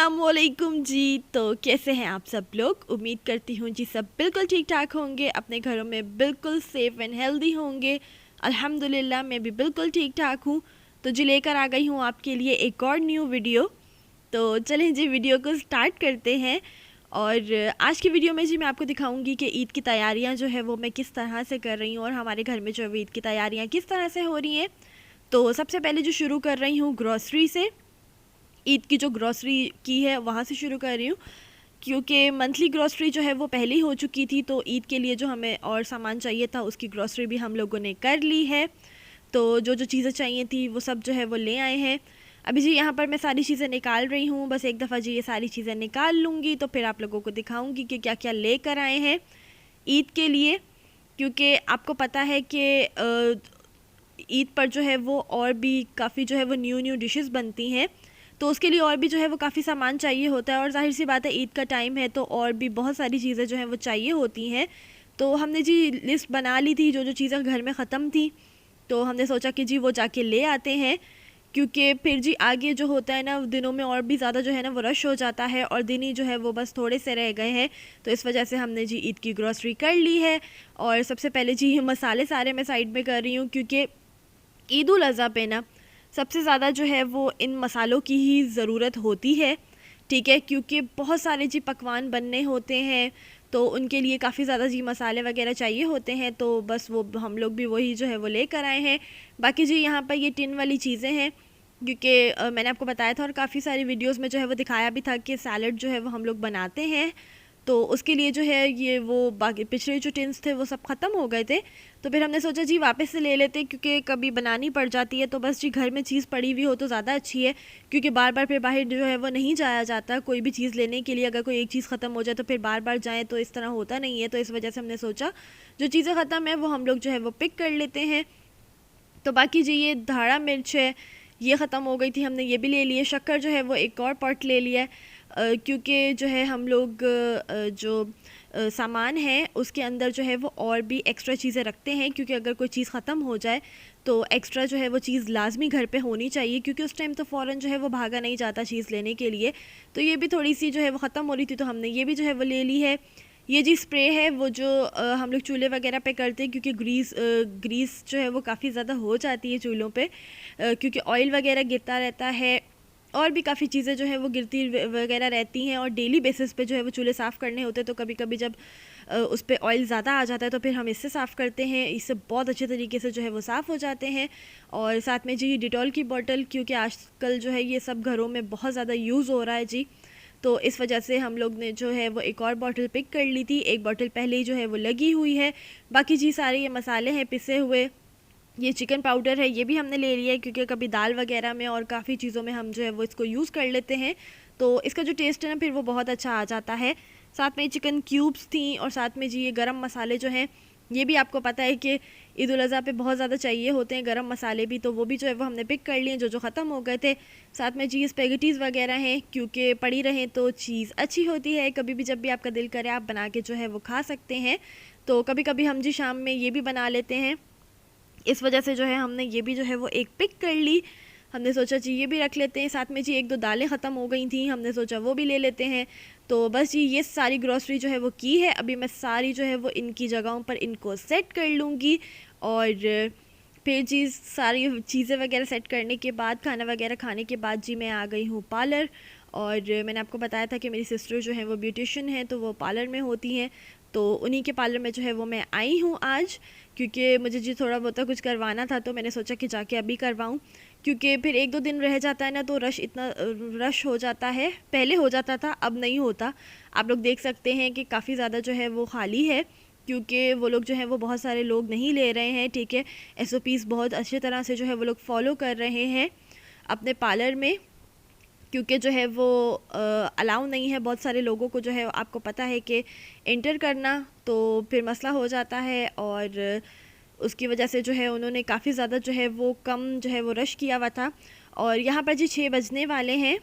अस्सलामुअलैकुम जी। तो कैसे हैं आप सब लोग? उम्मीद करती हूँ जी सब बिल्कुल ठीक ठाक होंगे, अपने घरों में बिल्कुल सेफ़ एंड हेल्दी होंगे। अल्हम्दुलिल्लाह मैं भी बिल्कुल ठीक ठाक हूँ। तो जी लेकर आ गई हूँ आपके लिए एक और न्यू वीडियो। तो चलें जी वीडियो को स्टार्ट करते हैं। और आज की वीडियो में जी मैं आपको दिखाऊंगी कि ईद की तैयारियां जो है वो मैं किस तरह से कर रही हूँ और हमारे घर में जो है वो ईद की तैयारियां किस तरह से हो रही हैं। तो सबसे पहले जो शुरू कर रही हूँ ग्रॉसरी से, ईद की जो ग्रॉसरी की है वहाँ से शुरू कर रही हूँ, क्योंकि मंथली ग्रॉसरी जो है वो पहले ही हो चुकी थी। तो ईद के लिए जो हमें और सामान चाहिए था उसकी ग्रॉसरी भी हम लोगों ने कर ली है। तो जो जो चीज़ें चाहिए थी वो सब जो है वो ले आए हैं। अभी जी यहाँ पर मैं सारी चीज़ें निकाल रही हूँ, बस एक दफ़ा जी ये सारी चीज़ें निकाल लूँगी तो फिर आप लोगों को दिखाऊँगी कि क्या क्या ले कर आए हैं ईद के लिए। क्योंकि आपको पता है कि ईद पर जो है वो और भी काफ़ी जो है वो न्यू न्यू डिशेस बनती हैं, तो उसके लिए और भी जो है वो काफ़ी सामान चाहिए होता है। और जाहिर सी बात है ईद का टाइम है तो और भी बहुत सारी चीज़ें जो हैं वो चाहिए होती हैं। तो हमने जी लिस्ट बना ली थी, जो जो चीज़ें घर में ख़त्म थी तो हमने सोचा कि जी वो जाके ले आते हैं। क्योंकि फिर जी आगे जो होता है ना दिनों में और भी ज़्यादा जो है ना वो रश हो जाता है और दिन ही जो है वो बस थोड़े से रह गए हैं। तो इस वजह से हमने जी ईद की ग्रॉसरी कर ली है। और सबसे पहले जी ये मसाले सारे मैं साइड में कर रही हूँ, क्योंकि ईद उल अज़हा पे ना सबसे ज़्यादा जो है वो इन मसालों की ही ज़रूरत होती है, ठीक है। क्योंकि बहुत सारे जी पकवान बनने होते हैं तो उनके लिए काफ़ी ज़्यादा जी मसाले वगैरह चाहिए होते हैं। तो बस वो हम लोग भी वही जो है वो लेकर आए हैं। बाकी जी यहाँ पर ये टिन वाली चीज़ें हैं, क्योंकि मैंने आपको बताया था और काफ़ी सारी वीडियोस में जो है वो दिखाया भी था कि सैलड जो है वो हम लोग बनाते हैं। तो उसके लिए जो है ये वो बाकी पिछले जो टिन्स थे वो सब ख़त्म हो गए थे। तो फिर हमने सोचा जी वापस से ले लेते, क्योंकि कभी बनानी पड़ जाती है तो बस जी घर में चीज़ पड़ी हुई हो तो ज़्यादा अच्छी है। क्योंकि बार बार फिर बाहर जो है वो नहीं जाया जाता कोई भी चीज़ लेने के लिए। अगर कोई एक चीज़ ख़त्म हो जाए तो फिर बार बार जाएँ तो इस तरह होता नहीं है। तो इस वजह से हमने सोचा जो चीज़ें ख़त्म है वो हम लोग जो है वो पिक कर लेते हैं। तो बाकी जी ये धाड़ा मिर्च है, ये ख़त्म हो गई थी, हमने ये भी ले लिए। शक्कर जो है वो एक और पॉट ले लिया है, क्योंकि जो है हम लोग जो सामान है उसके अंदर जो है वो और भी एक्स्ट्रा चीज़ें रखते हैं। क्योंकि अगर कोई चीज़ ख़त्म हो जाए तो एक्स्ट्रा जो है वो चीज़ लाजमी घर पे होनी चाहिए, क्योंकि उस टाइम तो फ़ौरन जो है वो भागा नहीं जाता चीज़ लेने के लिए। तो ये भी थोड़ी सी जो है वो ख़त्म हो रही थी तो हमने ये भी जो है वो ले ली है। ये जी स्प्रे है वो जो हम लोग चूल्हे वगैरह पे करते हैं, क्योंकि ग्रीस जो है वो काफ़ी ज़्यादा हो जाती है चूल्हों पे, क्योंकि ऑयल वगैरह गिरता रहता है और भी काफ़ी चीज़ें जो है वो गिरती वगैरह रहती हैं। और डेली बेसिस पे जो है वो चूल्हे साफ़ करने होते हैं, तो कभी कभी जब उस पर ऑयल ज़्यादा आ जाता है तो फिर हम इससे साफ़ करते हैं। इससे बहुत अच्छे तरीके से जो है वो साफ़ हो जाते हैं। और साथ में जी डिटॉल की बॉटल, क्योंकि आजकल जो है ये सब घरों में बहुत ज़्यादा यूज़ हो रहा है जी, तो इस वजह से हम लोग ने जो है वो एक और बॉटल पिक कर ली थी। एक बॉटल पहले ही जो है वो लगी हुई है। बाकी जी सारे ये मसाले हैं पिसे हुए, ये चिकन पाउडर है ये भी हमने ले लिया है, क्योंकि कभी दाल वगैरह में और काफ़ी चीज़ों में हम जो है वो इसको यूज़ कर लेते हैं। तो इसका जो टेस्ट है ना फिर वो बहुत अच्छा आ जाता है। साथ में चिकन क्यूब्स थी और साथ में जी ये गरम मसाले जो हैं, ये भी आपको पता है कि ईद उल अज़हा पे बहुत ज़्यादा चाहिए होते हैं गरम मसाले भी, तो वो भी जो है वो हमने पिक कर लिए जो जो ख़त्म हो गए थे। साथ में जी स्पेगेटीज़ वगैरह हैं, क्योंकि पड़ी रहें तो चीज़ अच्छी होती है, कभी भी जब भी आपका दिल करे आप बना के जो है वो खा सकते हैं। तो कभी कभी हम जी शाम में ये भी बना लेते हैं, इस वजह से जो है हमने ये भी जो है वो एक पिक कर ली। हमने सोचा जी ये भी रख लेते हैं। साथ में जी एक दो दालें ख़त्म हो गई थी, हमने सोचा वो भी ले लेते हैं। तो बस जी ये सारी ग्रॉसरी जो है वो की है। अभी मैं सारी जो है वो इनकी जगहों पर इनको सेट कर लूँगी। और फिर जी सारी चीज़ें वगैरह सेट करने के बाद, खाना वगैरह खाने के बाद जी मैं आ गई हूँ पार्लर। और मैंने आपको बताया था कि मेरी सिस्टर जो है वो ब्यूटिशियन है, तो वो पार्लर में होती हैं। तो उन्हीं के पार्लर में जो है वो मैं आई हूँ आज, क्योंकि मुझे जी थोड़ा बहुत कुछ करवाना था तो मैंने सोचा कि जाके अभी करवाऊँ। क्योंकि फिर एक दो दिन रह जाता है ना तो इतना रश हो जाता है। पहले हो जाता था, अब नहीं होता। आप लोग देख सकते हैं कि काफ़ी ज़्यादा जो है वो खाली है, क्योंकि वो लोग जो है वो बहुत सारे लोग नहीं ले रहे हैं, ठीक है। SOPs बहुत अच्छी तरह से जो है वो लोग फॉलो कर रहे हैं अपने पार्लर में, क्योंकि जो है वो अलाउ नहीं है बहुत सारे लोगों को जो है आपको पता है कि एंटर करना, तो फिर मसला हो जाता है। और उसकी वजह से जो है उन्होंने काफ़ी ज़्यादा जो है वो कम जो है वो रश किया हुआ था। और यहाँ पर जी 6 बजने वाले हैं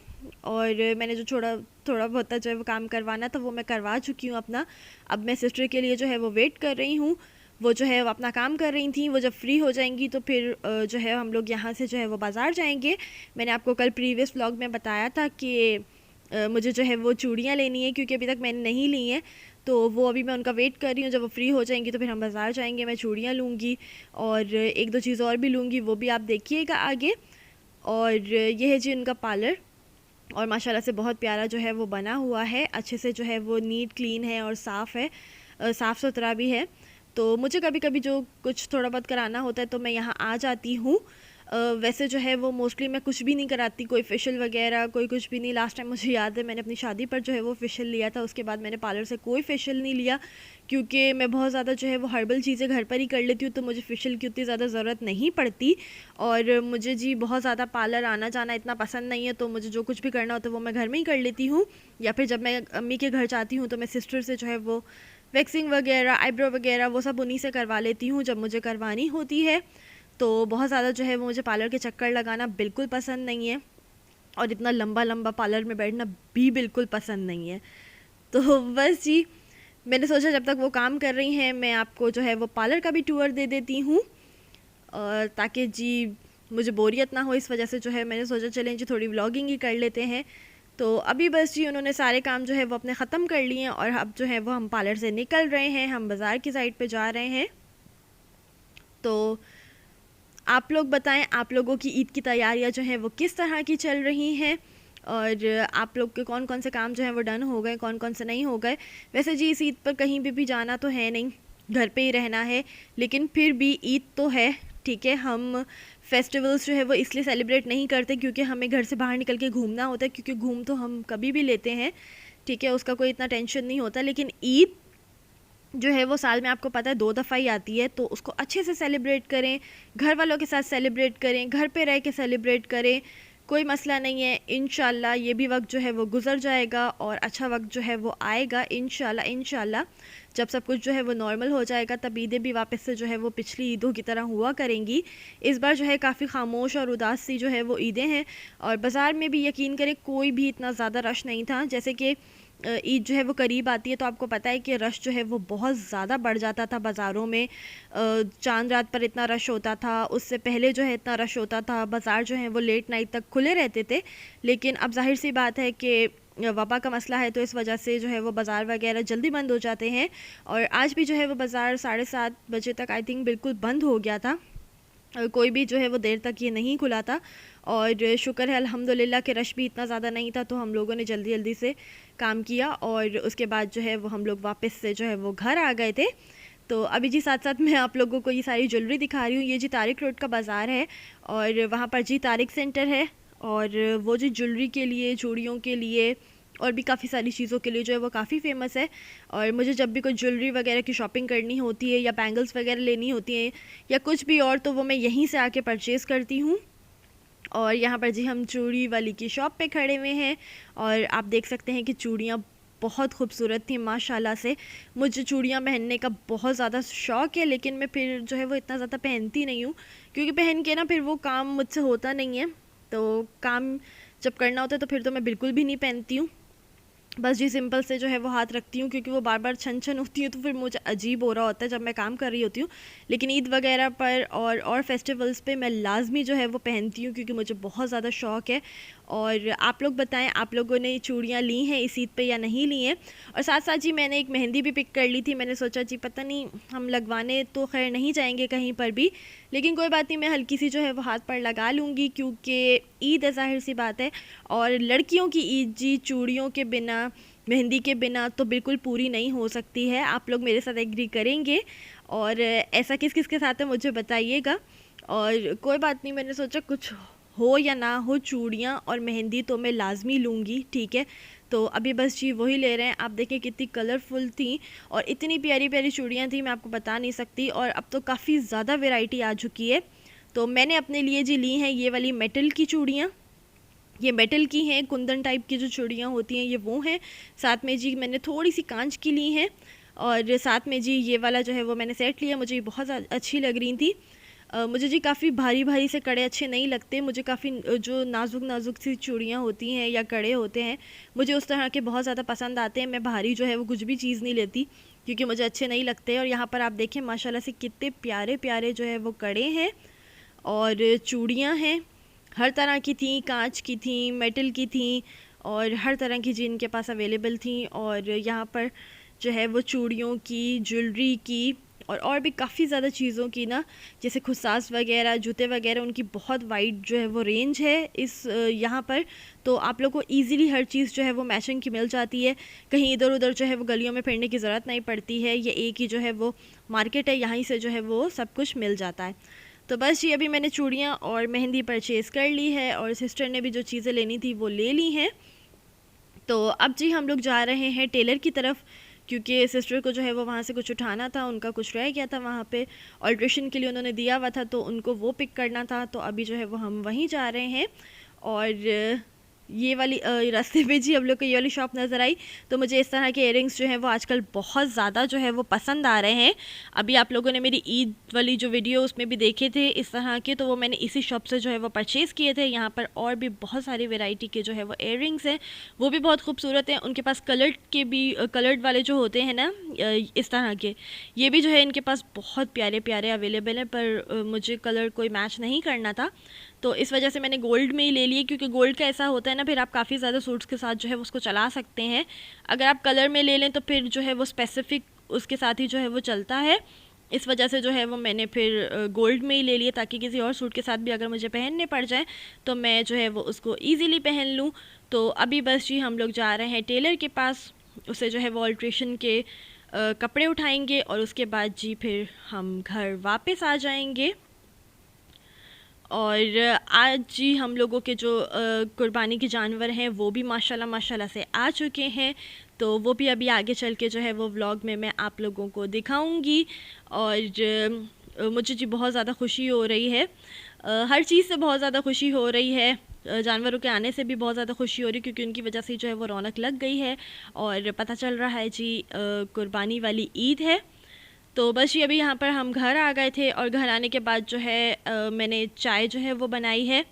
और मैंने जो थोड़ा थोड़ा बहुत जो है वो काम करवाना था वो मैं करवा चुकी हूँ अपना। अब मैं सिस्टर के लिए जो है वो वेट कर रही हूँ, वो जो है वो अपना काम कर रही थी। वो जब फ्री हो जाएंगी तो फिर जो है हम लोग यहाँ से जो है वो बाज़ार जाएंगे। मैंने आपको कल प्रीवियस व्लॉग में बताया था कि मुझे जो है वो चूड़ियाँ लेनी है, क्योंकि अभी तक मैंने नहीं ली हैं। तो वो अभी मैं उनका वेट कर रही हूँ, जब वो फ्री हो जाएंगी तो फिर हम बाज़ार जाएंगे, मैं चूड़ियाँ लूँगी और एक दो चीज़ और भी लूँगी, वो भी आप देखिएगा आगे। और ये है जी उनका पार्लर, और माशाल्लाह से बहुत प्यारा जो है वो बना हुआ है, अच्छे से जो है वो नीट क्लीन है और साफ़ है, साफ़ सुथरा भी है। तो मुझे कभी कभी जो कुछ थोड़ा बहुत कराना होता है तो मैं यहाँ आ जाती हूँ। वैसे जो है वो मोस्टली मैं कुछ भी नहीं कराती, कोई फेशियल वगैरह कोई कुछ भी नहीं। लास्ट टाइम मुझे याद है मैंने अपनी शादी पर जो है वो फेशियल लिया था, उसके बाद मैंने पार्लर से कोई फेशियल नहीं लिया, क्योंकि मैं बहुत ज़्यादा जो है वो हर्बल चीज़ें घर पर ही कर लेती हूँ, तो मुझे फेशियल की उतनी ज़्यादा ज़रूरत नहीं पड़ती। और मुझे जी बहुत ज़्यादा पार्लर आना जाना इतना पसंद नहीं है, तो मुझे जो कुछ भी करना होता है वो मैं घर में ही कर लेती हूँ, या फिर जब मैं अम्मी के घर जाती हूँ तो मैं सिस्टर से जो है वो वैक्सिंग वगैरह, आईब्रो वगैरह वो सब उन्हीं से करवा लेती हूँ जब मुझे करवानी होती है। तो बहुत ज़्यादा जो है वो मुझे पार्लर के चक्कर लगाना बिल्कुल पसंद नहीं है, और इतना लंबा लंबा पार्लर में बैठना भी बिल्कुल पसंद नहीं है। तो बस जी, मैंने सोचा जब तक वो काम कर रही हैं मैं आपको जो है वो पार्लर का भी टूर दे देती हूँ, और ताकि जी मुझे बोरियत ना हो, इस वजह से जो है मैंने सोचा चलें जी थोड़ी व्लॉगिंग ही कर लेते हैं। तो अभी बस जी उन्होंने सारे काम जो है वो अपने ख़त्म कर लिए हैं, और अब जो है वो हम पार्लर से निकल रहे हैं, हम बाज़ार की साइड पे जा रहे हैं। तो आप लोग बताएं, आप लोगों की ईद की तैयारियां जो हैं वो किस तरह की चल रही हैं, और आप लोग के कौन कौन से काम जो हैं वो डन हो गए, कौन कौन से नहीं हो गए। वैसे जी इस ईद पर कहीं भी जाना तो है नहीं, घर पे ही रहना है, लेकिन फिर भी ईद तो है, ठीक है। हम फेस्टिवल्स जो है वो इसलिए सेलिब्रेट नहीं करते क्योंकि हमें घर से बाहर निकल के घूमना होता है, क्योंकि घूम तो हम कभी भी लेते हैं, ठीक है, उसका कोई इतना टेंशन नहीं होता। लेकिन ईद जो है वो साल में आपको पता है 2 दफ़ा ही आती है, तो उसको अच्छे से सेलिब्रेट करें, घर वालों के साथ सेलिब्रेट करें, घर पे रह के सेलिब्रेट करें, कोई मसला नहीं है। इंशाल्लाह ये भी वक्त जो है वो गुजर जाएगा और अच्छा वक्त जो है वो आएगा इंशाल्लाह। इंशाल्लाह जब सब कुछ जो है वो नॉर्मल हो जाएगा तब ईदें भी वापस से जो है वो पिछली ईदों की तरह हुआ करेंगी। इस बार जो है काफ़ी खामोश और उदास सी जो है वो ईदें हैं, और बाज़ार में भी यकीन करें कोई भी इतना ज़्यादा रश नहीं था। जैसे कि ईद जो है वो करीब आती है तो आपको पता है कि रश जो है वो बहुत ज़्यादा बढ़ जाता था बाज़ारों में। चांद रात पर इतना रश होता था, उससे पहले जो है इतना रश होता था, बाज़ार जो है वो लेट नाइट तक खुले रहते थे। लेकिन अब जाहिर सी बात है कि वबा का मसला है, तो इस वजह से जो है वो बाज़ार वगैरह जल्दी बंद हो जाते हैं। और आज भी जो है वो बाज़ार 7:30 बजे तक आई थिंक बिल्कुल बंद हो गया था, कोई भी जो है वो देर तक ये नहीं खुला था। और शुक्र है अल्हम्दुलिल्लाह कि रश भी इतना ज़्यादा नहीं था, तो हम लोगों ने जल्दी जल्दी से काम किया, और उसके बाद जो है वो हम लोग वापस से जो है वो घर आ गए थे। तो अभी जी साथ साथ मैं आप लोगों को ये सारी ज्वेलरी दिखा रही हूँ। ये जी तारिक रोड का बाज़ार है, और वहाँ पर जी तारिक सेंटर है, और वो जी ज्वेलरी के लिए, चूड़ियों के लिए और भी काफ़ी सारी चीज़ों के लिए जो है वो काफ़ी फ़ेमस है। और मुझे जब भी कोई ज्वेलरी वगैरह की शॉपिंग करनी होती है या बैंगल्स वगैरह लेनी होती हैं या कुछ भी और, तो वो मैं यहीं से आके परचेज़ करती हूँ। और यहाँ पर जी हम चूड़ी वाली की शॉप पे खड़े हुए हैं, और आप देख सकते हैं कि चूड़ियाँ बहुत खूबसूरत थी माशाल्लाह से। मुझे चूड़ियाँ पहनने का बहुत ज़्यादा शौक़ है, लेकिन मैं फिर जो है वो इतना ज़्यादा पहनती नहीं हूँ, क्योंकि पहन के ना फिर वो काम मुझसे होता नहीं है। तो काम जब करना होता है तो फिर तो मैं बिल्कुल भी नहीं पहनती हूँ, बस जी सिंपल से जो है वो हाथ रखती हूँ, क्योंकि वो बार बार छन छन होती है तो फिर मुझे अजीब हो रहा होता है जब मैं काम कर रही होती हूँ। लेकिन ईद वगैरह पर और फेस्टिवल्स पे मैं लाजमी जो है वो पहनती हूँ, क्योंकि मुझे बहुत ज़्यादा शौक़ है। और आप लोग बताएं, आप लोगों ने चूड़ियाँ ली हैं इस ईद पे या नहीं ली हैं। और साथ साथ जी मैंने एक मेहंदी भी पिक कर ली थी, मैंने सोचा जी पता नहीं हम लगवाने तो खैर नहीं जाएंगे कहीं पर भी, लेकिन कोई बात नहीं, मैं हल्की सी जो है वो हाथ पर लगा लूँगी, क्योंकि ईद है ज़ाहिर सी बात है। और लड़कियों की ईद जी चूड़ियों के बिना, मेहंदी के बिना तो बिल्कुल पूरी नहीं हो सकती है। आप लोग मेरे साथ एग्री करेंगे, और ऐसा किस किस के साथ है मुझे बताइएगा। और कोई बात नहीं, मैंने सोचा कुछ हो या ना हो चूड़ियाँ और मेहंदी तो मैं लाजमी लूँगी, ठीक है। तो अभी बस जी वही ले रहे हैं। आप देखें कितनी कलरफुल थी और इतनी प्यारी प्यारी चूड़ियाँ थी, मैं आपको बता नहीं सकती। और अब तो काफ़ी ज़्यादा वैरायटी आ चुकी है। तो मैंने अपने लिए जी ली हैं ये वाली मेटल की चूड़ियाँ, ये मेटल की हैं, कुंदन टाइप की जो चूड़ियाँ होती हैं ये वो हैं। साथ में जी मैंने थोड़ी सी कांच की ली हैं, और साथ में जी ये वाला जो है वो मैंने सेट लिया, मुझे ये बहुत अच्छी लग रही थी। मुझे जी काफ़ी भारी भारी से कड़े अच्छे नहीं लगते, मुझे काफ़ी जो नाजुक नाजुक सी चूड़ियाँ होती हैं या कड़े होते हैं मुझे उस तरह के बहुत ज़्यादा पसंद आते हैं। मैं भारी जो है वो कुछ भी चीज़ नहीं लेती, क्योंकि मुझे अच्छे नहीं लगते। और यहाँ पर आप देखें माशाल्लाह से कितने प्यारे प्यारे जो है वो कड़े हैं और चूड़ियाँ हैं, हर तरह की थी, कांच की थी, मेटल की थी, और हर तरह की जी इनके पास अवेलेबल थी। और यहाँ पर जो है वो चूड़ियों की, ज्वेलरी की और भी काफ़ी ज़्यादा चीज़ों की ना, जैसे खुसास वगैरह, जूते वगैरह, उनकी बहुत वाइड जो है वो रेंज है इस यहाँ पर। तो आप लोग को इजीली हर चीज़ जो है वो मैचिंग की मिल जाती है, कहीं इधर उधर जो है वो गलियों में फिरने की ज़रूरत नहीं पड़ती है। ये एक ही जो है वो मार्केट है, यहीं से जो है वो सब कुछ मिल जाता है। तो बस जी अभी मैंने चूड़ियाँ और मेहंदी परचेज़ कर ली है और सिस्टर ने भी जो चीज़ें लेनी थी वो ले ली हैं। तो अब जी हम लोग जा रहे हैं टेलर की तरफ, क्योंकि सिस्टर को जो है वो वहाँ से कुछ उठाना था, उनका कुछ रह गया था वहाँ पे, ऑल्ट्रेशन के लिए उन्होंने दिया हुआ था, तो उनको वो पिक करना था। तो अभी जो है वो हम वहीं जा रहे हैं। और ये वाली रास्ते पे जी हम लोग को ये वाली शॉप नज़र आई, तो मुझे इस तरह के इयरिंग्स जो है वो आजकल बहुत ज़्यादा जो है वो पसंद आ रहे हैं। अभी आप लोगों ने मेरी ईद वाली जो वीडियो उसमें भी देखे थे इस तरह के, तो वो मैंने इसी शॉप से जो है वो परचेज़ किए थे। यहाँ पर और भी बहुत सारी वेराइटी के जो है वो इयरिंग्स हैं, वो भी बहुत खूबसूरत हैं। उनके पास कलर्ड के भी, कलर्ड वाले जो होते हैं ना इस तरह के, ये भी जो है इनके पास बहुत प्यारे प्यारे अवेलेबल हैं, पर मुझे कलर कोई मैच नहीं करना था, तो इस वजह से मैंने गोल्ड में ही ले लिए। क्योंकि गोल्ड का ऐसा होता है ना, फिर आप काफ़ी ज़्यादा सूट्स के साथ जो है उसको चला सकते हैं। अगर आप कलर में ले लें तो फिर जो है वो स्पेसिफिक उसके साथ ही जो है वो चलता है। इस वजह से जो है वो मैंने फिर गोल्ड में ही ले लिए, ताकि किसी और सूट के साथ भी अगर मुझे पहनने पड़ जाए तो मैं जो है वो उसको ईज़िली पहन लूँ। तो अभी बस जी हम लोग जा रहे हैं टेलर के पास, उससे जो है वो अल्ट्रेशन के कपड़े उठाएंगे और उसके बाद जी फिर हम घर वापस आ जाएंगे। और आज जी हम लोगों के जो कुर्बानी के जानवर हैं वो भी माशाल्लाह माशाल्लाह से आ चुके हैं, तो वो भी अभी आगे चल के जो है वो व्लॉग में मैं आप लोगों को दिखाऊंगी। और मुझे जी बहुत ज़्यादा खुशी हो रही है, हर चीज़ से बहुत ज़्यादा खुशी हो रही है। जानवरों के आने से भी बहुत ज़्यादा खुशी हो रही है, क्योंकि उनकी वजह से जो है वो रौनक लग गई है और पता चल रहा है जी कुर्बानी वाली ईद है। तो बस ये अभी यहाँ पर हम घर आ गए थे, और घर आने के बाद जो है मैंने चाय जो है वो बनाई है,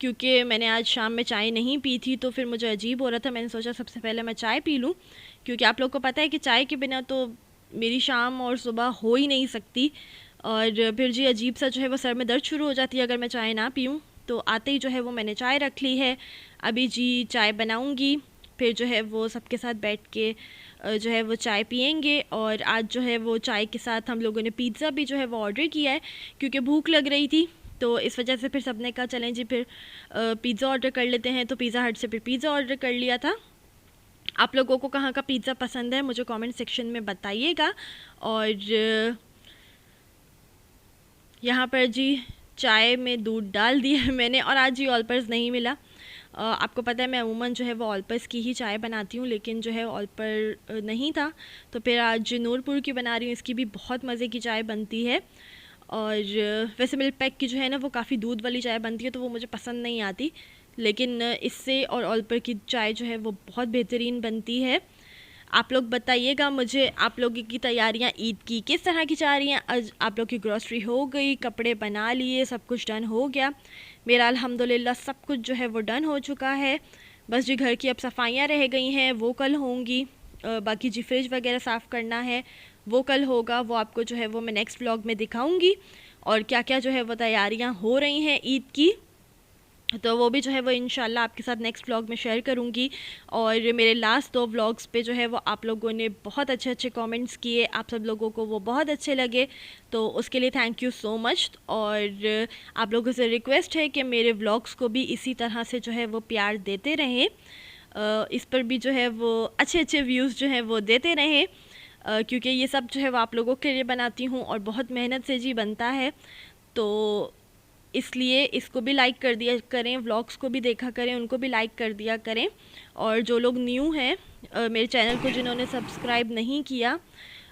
क्योंकि मैंने आज शाम में चाय नहीं पी थी, तो फिर मुझे अजीब हो रहा था। मैंने सोचा सबसे पहले मैं चाय पी लूँ, क्योंकि आप लोग को पता है कि चाय के बिना तो मेरी शाम और सुबह हो ही नहीं सकती। और फिर जी अजीब सा जो है वो सर में दर्द शुरू हो जाती है अगर मैं चाय ना पीऊँ। तो आते ही जो है वो मैंने चाय रख ली है, अभी जी चाय बनाऊँगी, फिर जो है वो सबके साथ बैठ के जो है वो चाय पियेंगे। और आज जो है वो चाय के साथ हम लोगों ने पिज़्ज़ा भी जो है वो ऑर्डर किया है, क्योंकि भूख लग रही थी, तो इस वजह से फिर सबने कहा चलें जी फिर पिज़्ज़ा ऑर्डर कर लेते हैं। तो पिज़्ज़ा हट से फिर पिज़्ज़ा ऑर्डर कर लिया था। आप लोगों को कहाँ का पिज़्ज़ा पसंद है मुझे कमेंट सेक्शन में बताइएगा। और यहाँ पर जी चाय में दूध डाल दिया है मैंने, और आज जी ऑल पर्स नहीं मिला। आपको पता है मैं अमूमन जो है वो ऑल पर्स की ही चाय बनाती हूँ, लेकिन जो है ऑल पर नहीं था, तो फिर आज नूरपुर की बना रही हूँ। इसकी भी बहुत मज़े की चाय बनती है। और वैसे मिल्क पैक की जो है ना वो काफ़ी दूध वाली चाय बनती है, तो वो मुझे पसंद नहीं आती, लेकिन इससे और ऑल पर की चाय जो है वो बहुत बेहतरीन बनती है। आप लोग बताइएगा मुझे, आप लोगों की तैयारियां ईद की किस तरह की जा रही हैं। आज आप लोग की ग्रॉसरी हो गई, कपड़े बना लिए, सब कुछ डन हो गया। मेरा अल्हम्दुलिल्लाह सब कुछ जो है वो डन हो चुका है। बस जी घर की अब सफाइयाँ रह गई हैं, वो कल होंगी। बाकी जी फ्रिज वगैरह साफ़ करना है, वो कल होगा। वो आपको जो है वो मैं नेक्स्ट व्लॉग में दिखाऊँगी, और क्या क्या जो है वो तैयारियाँ हो रही हैं ईद की, तो वो भी जो है वो इंशाल्लाह आपके साथ नेक्स्ट व्लॉग में शेयर करूँगी। और मेरे लास्ट 2 व्लॉग्स पे जो है वो आप लोगों ने बहुत अच्छे अच्छे कमेंट्स किए, आप सब लोगों को वो बहुत अच्छे लगे, तो उसके लिए थैंक यू सो मच। और आप लोगों से रिक्वेस्ट है कि मेरे व्लॉग्स को भी इसी तरह से जो है वो प्यार देते रहें, इस पर भी जो है वो अच्छे अच्छे व्यूज़ जो हैं वो देते रहें, क्योंकि ये सब जो है वो आप लोगों के लिए बनाती हूँ और बहुत मेहनत से जी बनता है। तो इसलिए इसको भी लाइक कर दिया करें, व्लॉग्स को भी देखा करें, उनको भी लाइक कर दिया करें। और जो लोग न्यू हैं मेरे चैनल को, जिन्होंने सब्सक्राइब नहीं किया,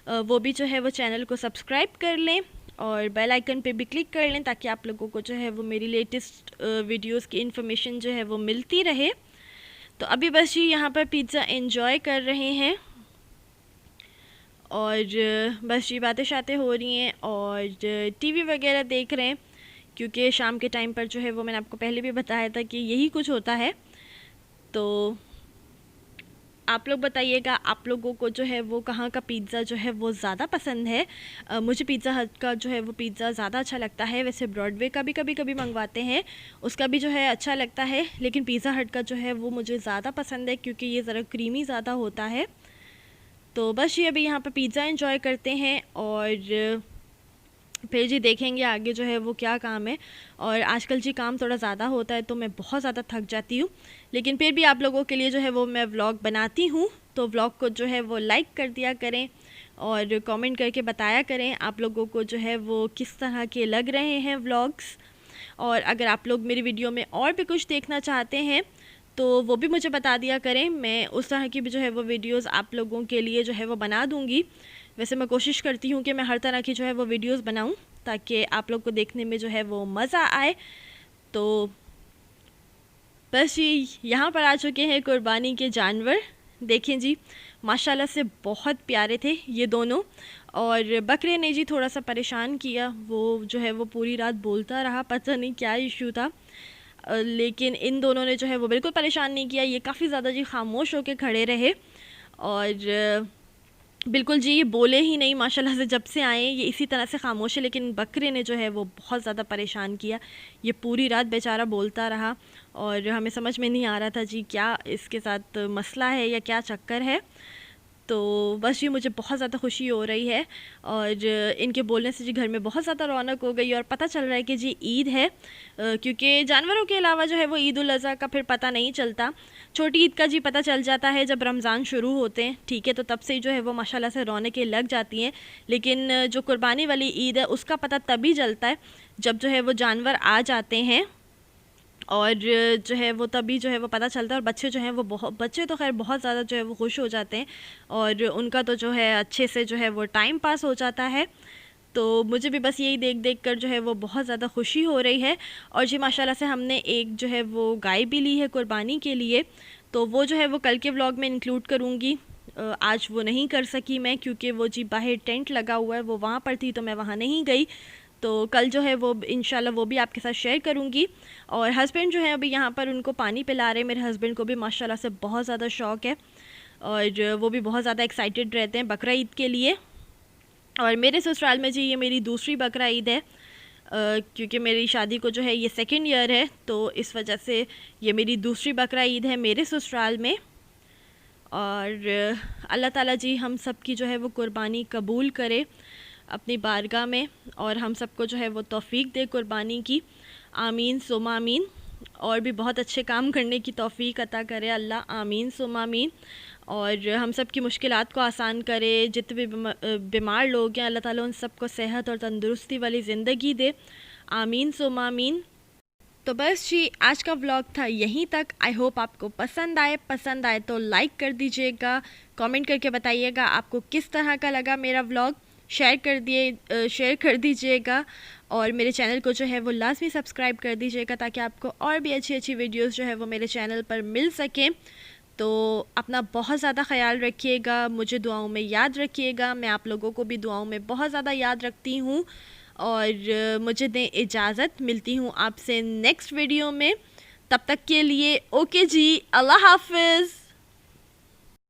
वो भी जो है वो चैनल को सब्सक्राइब कर लें और बेल आइकन पे भी क्लिक कर लें, ताकि आप लोगों को जो है वो मेरी लेटेस्ट वीडियोस की इन्फॉर्मेशन जो है वो मिलती रहे। तो अभी बस जी यहाँ पर पिज़्ज़ा एंजॉय कर रहे हैं, और बस जी बातें शातें हो रही हैं और टीवी वगैरह देख रहे हैं, क्योंकि शाम के टाइम पर जो है वो मैंने आपको पहले भी बताया था कि यही कुछ होता है। तो आप लोग बताइएगा आप लोगों को जो है वो कहाँ का पिज़्ज़ा जो है वो ज़्यादा पसंद है। मुझे पिज़्ज़ा हट का जो है वो पिज़्ज़ा ज़्यादा अच्छा लगता है। वैसे ब्रॉडवे का भी कभी मंगवाते हैं, उसका भी जो है अच्छा लगता है, लेकिन पिज़्ज़ा हट का जो है वो मुझे ज़्यादा पसंद है क्योंकि ये ज़रा क्रीमी ज़्यादा होता है। तो बस ये अभी यहाँ पर पिज़्ज़ा एंजॉय करते हैं और फिर जी देखेंगे आगे जो है वो क्या काम है। और आजकल जी काम थोड़ा ज़्यादा होता है तो मैं बहुत ज़्यादा थक जाती हूँ, लेकिन फिर भी आप लोगों के लिए जो है वो मैं व्लॉग बनाती हूँ। तो व्लॉग को जो है वो लाइक कर दिया करें और कमेंट करके बताया करें आप लोगों को जो है वो किस तरह के लग रहे हैं व्लॉग्स। और अगर आप लोग मेरी वीडियो में और भी कुछ देखना चाहते हैं तो वो भी मुझे बता दिया करें, मैं उस तरह की भी जो है वो वीडियोस आप लोगों के लिए जो है वो बना दूँगी। वैसे मैं कोशिश करती हूँ कि मैं हर तरह की जो है वो वीडियोस बनाऊँ ताकि आप लोग को देखने में जो है वो मज़ा आए। तो बस ये यहाँ पर आ चुके हैं कुर्बानी के जानवर। देखें जी माशाल्लाह से बहुत प्यारे थे ये दोनों। और बकरे ने जी थोड़ा सा परेशान किया, वो जो है वो पूरी रात बोलता रहा, पता नहीं क्या इशू था। लेकिन इन दोनों ने जो है वो बिल्कुल परेशान नहीं किया, ये काफ़ी ज़्यादा जी खामोश होकर खड़े रहे और बिल्कुल जी ये बोले ही नहीं माशाल्लाह से। जब से आए ये इसी तरह से खामोश है, लेकिन बकरे ने जो है वो बहुत ज़्यादा परेशान किया, ये पूरी रात बेचारा बोलता रहा और हमें समझ में नहीं आ रहा था जी क्या इसके साथ मसला है या क्या चक्कर है। तो बस ये मुझे बहुत ज़्यादा खुशी हो रही है और इनके बोलने से जी घर में बहुत ज़्यादा रौनक हो गई और पता चल रहा है कि जी ईद है, क्योंकि जानवरों के अलावा जो है वो ईद उल अज़हा का फिर पता नहीं चलता। छोटी ईद का जी पता चल जाता है जब रमज़ान शुरू होते हैं, ठीक है, तो तब से जो है वो माशाल्लाह से रौनकें लग जाती हैं। लेकिन जो कुर्बानी वाली ईद है उसका पता तभी चलता है जब जो है वो जानवर आ जाते हैं और जो है वो तभी जो है वो पता चलता है। और बच्चे जो हैं वो बच्चे तो खैर बहुत ज़्यादा जो है वो खुश हो जाते हैं और उनका तो जो है अच्छे से जो है वो टाइम पास हो जाता है। तो मुझे भी बस यही देख कर जो है वो बहुत ज़्यादा खुशी हो रही है। और जी माशाल्लाह से हमने एक जो है वो गाय भी ली है कुर्बानी के लिए, तो वो जो है वो कल के व्लॉग में इंक्लूड करूँगी। आज वो नहीं कर सकी मैं क्योंकि वो जी बाहर टेंट लगा हुआ है, वो वहाँ पर थी तो मैं वहाँ नहीं गई। तो कल जो है वो इंशाल्लाह वो भी आपके साथ शेयर करूँगी। और हस्बैंड जो है अभी यहाँ पर उनको पानी पिला रहे हैं। मेरे हस्बैंड को भी माशाल्लाह से बहुत ज़्यादा शौक़ है और वो भी बहुत ज़्यादा एक्साइटेड रहते हैं बकरा ईद के लिए। और मेरे ससुराल में जी ये मेरी दूसरी बकरा ईद है, क्योंकि मेरी शादी को जो है ये 2nd ईयर है, तो इस वजह से ये मेरी दूसरी बकरा ईद है मेरे ससुराल में। और अल्लाह ताला जी हम सब की जो है वो कुर्बानी कबूल करे अपनी बारगाह में और हम सबको जो है वो तौफ़ीक दे कुर्बानी की, आमीन सुम्मा आमीन। और भी बहुत अच्छे काम करने की तौफ़ीक अता करे अल्लाह, आमीन सुम्मा आमीन। और हम सब की मुश्किलात को आसान करे, जितने भी बीमार लोग हैं अल्लाह ताला उन सबको सेहत और तंदुरुस्ती वाली ज़िंदगी दे, आमीन सुम्मा आमीन। तो बस जी आज का व्लॉग था यहीं तक। आई होप आपको पसंद आए तो लाइक कर दीजिएगा, कमेंट करके बताइएगा आपको किस तरह का लगा मेरा व्लॉग, शेयर कर दीजिएगा और मेरे चैनल को जो है वो लाजमी सब्सक्राइब कर दीजिएगा ताकि आपको और भी अच्छी वीडियोस जो है वो मेरे चैनल पर मिल सकें। तो अपना बहुत ज़्यादा ख़याल रखिएगा, मुझे दुआओं में याद रखिएगा, मैं आप लोगों को भी दुआओं में बहुत ज़्यादा याद रखती हूँ। और मुझे दें इजाज़त, मिलती हूँ आपसे नेक्स्ट वीडियो में, तब तक के लिए ओके जी, अल्लाह हाफ़िज़।